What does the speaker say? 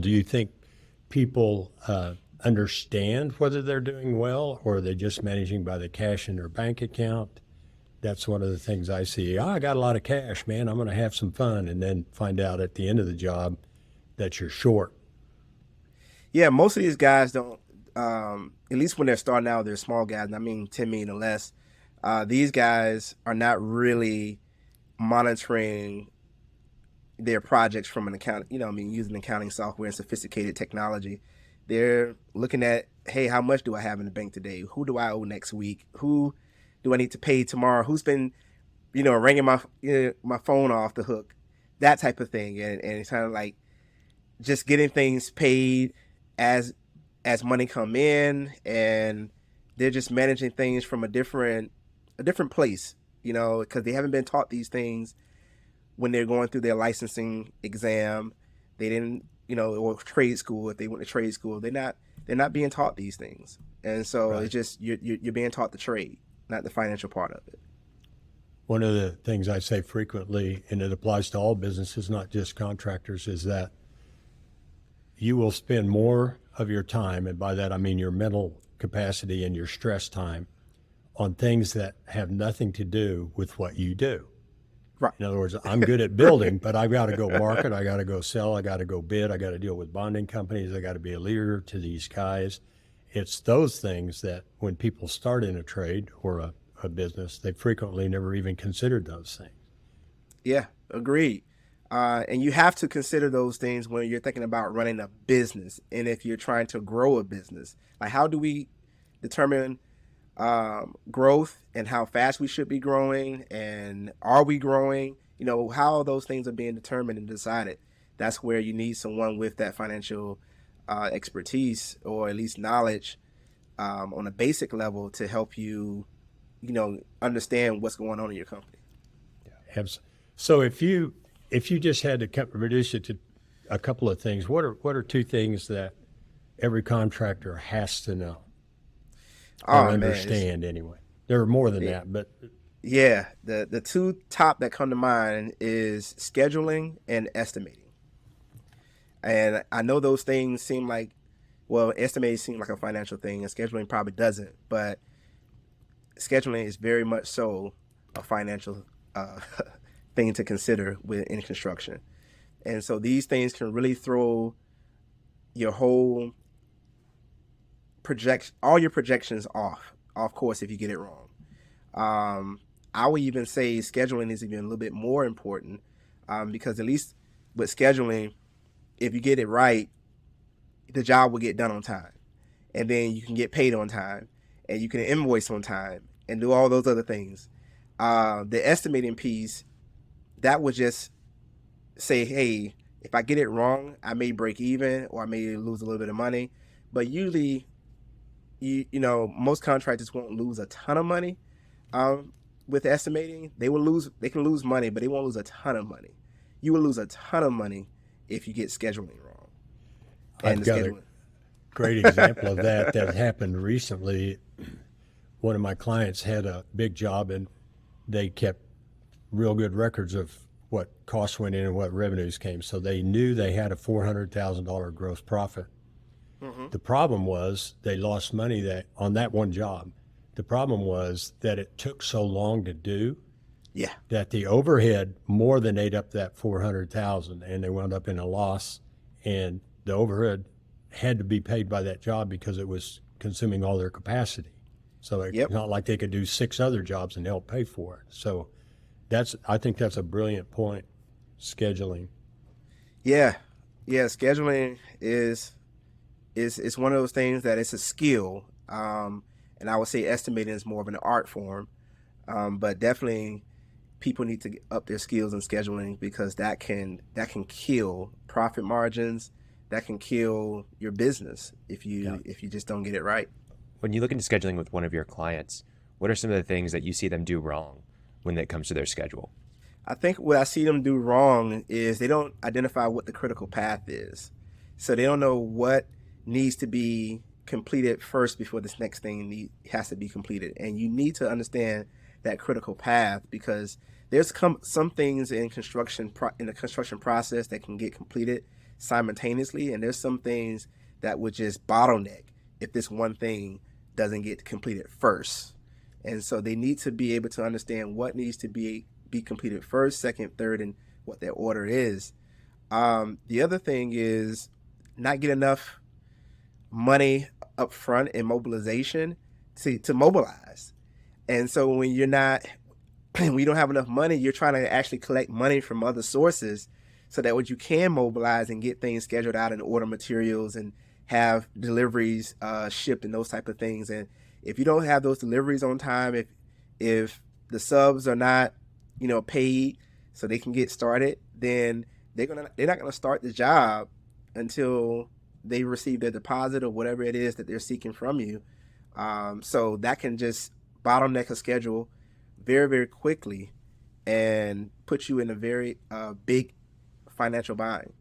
Do you think people understand whether they're doing well, or are they just managing by the cash in their bank account? That's one of the things I see. Oh, I got a lot of cash, man. I'm going to have some fun, and then find out at the end of the job that you're short. Yeah, most of these guys don't. At least when they're starting out, they're small guys. And I mean, 10 million or less. These guys are not really monitoring their projects from an account. I mean, using accounting software and sophisticated technology. They're looking at, hey, how much do I have in the bank today? Who do I owe next week? Who do I need to pay tomorrow? Who's been, ringing my phone off the hook? That type of thing, and it's kind of like just getting things paid as money come in, and they're just managing things from a different place, because they haven't been taught these things when they're going through their licensing exam. They didn't, or trade school. If they went to trade school, they're not being taught these things, and so it's Right. just you're being taught the trade, not the financial part of it. One of the things I say frequently, and it applies to all businesses, not just contractors, is that you will spend more of your time, and by that I mean your mental capacity and your stress time, on things that have nothing to do with what you do. Right. In other words, I'm good at building, but I've got to go market, I got to go sell, I got to go bid, I got to deal with bonding companies, I got to be a leader to these guys. It's those things that when people start in a trade or a business, they frequently never even considered those things. Yeah, agreed. And you have to consider those things when you're thinking about running a business, and if you're trying to grow a business. Like, how do we determine growth and how fast we should be growing, and are we growing? How those things are being determined and decided. That's where you need someone with that financial expertise, or at least knowledge, on a basic level, to help you, understand what's going on in your company. So if you just had to reduce it to a couple of things, what are two things that every contractor has to know or Oh man, understand anyway? There are more than it, that, but yeah, the two top that come to mind is scheduling and estimating. And I know those things seem like, well, estimating seems like a financial thing, and scheduling probably doesn't. But scheduling is very much so a financial uh, thing to consider in construction. And so these things can really throw your whole all your projections off course if you get it wrong. Um, I would even say scheduling is even a little bit more important, because at least with scheduling, if you get it right, the job will get done on time, and then you can get paid on time, and you can invoice on time, and do all those other things. The estimating piece, that would just say, hey, if I get it wrong, I may break even, or I may lose a little bit of money. But usually, most contractors won't lose a ton of money. With estimating, they can lose money, but they won't lose a ton of money. You will lose a ton of money if you get scheduling wrong. And I've the got a scheduling. great example of that happened recently. One of my clients had a big job, and they kept real good records of what costs went in and what revenues came. So they knew they had a $400,000 gross profit. Hmm. The problem was they lost money that on that one job. The problem was that it took so long to do Yeah. that the overhead more than ate up that 400,000, and they wound up in a loss, and the overhead had to be paid by that job because it was consuming all their capacity. So it's Yep. not like they could do six other jobs and help pay for it. So I think that's a brilliant point. Scheduling. Yeah. Yeah. Scheduling is one of those things that it's a skill. And I would say estimating is more of an art form. But definitely people need to up their skills in scheduling, because that can kill profit margins. That can kill your business if Yeah. you just don't get it right. When you look into scheduling with one of your clients, what are some of the things that you see them do wrong when it comes to their schedule? I think what I see them do wrong is they don't identify what the critical path is. So they don't know what needs to be completed first before this next thing has to be completed. And you need to understand that critical path, because there's some things in the construction process that can get completed simultaneously, and there's some things that would just bottleneck if this one thing doesn't get completed first. And so they need to be able to understand what needs to be completed first, second, third, and what their order is. The other thing is not get enough money up front in mobilization to mobilize. And so when you're not, when you don't have enough money, you're trying to actually collect money from other sources so that what you can mobilize and get things scheduled out and order materials and have deliveries shipped and those type of things. And if you don't have those deliveries on time, if the subs are not, paid so they can get started, then they're not gonna start the job until they receive their deposit or whatever it is that they're seeking from you. So that can just bottleneck a schedule very, very quickly and put you in a very big financial bind.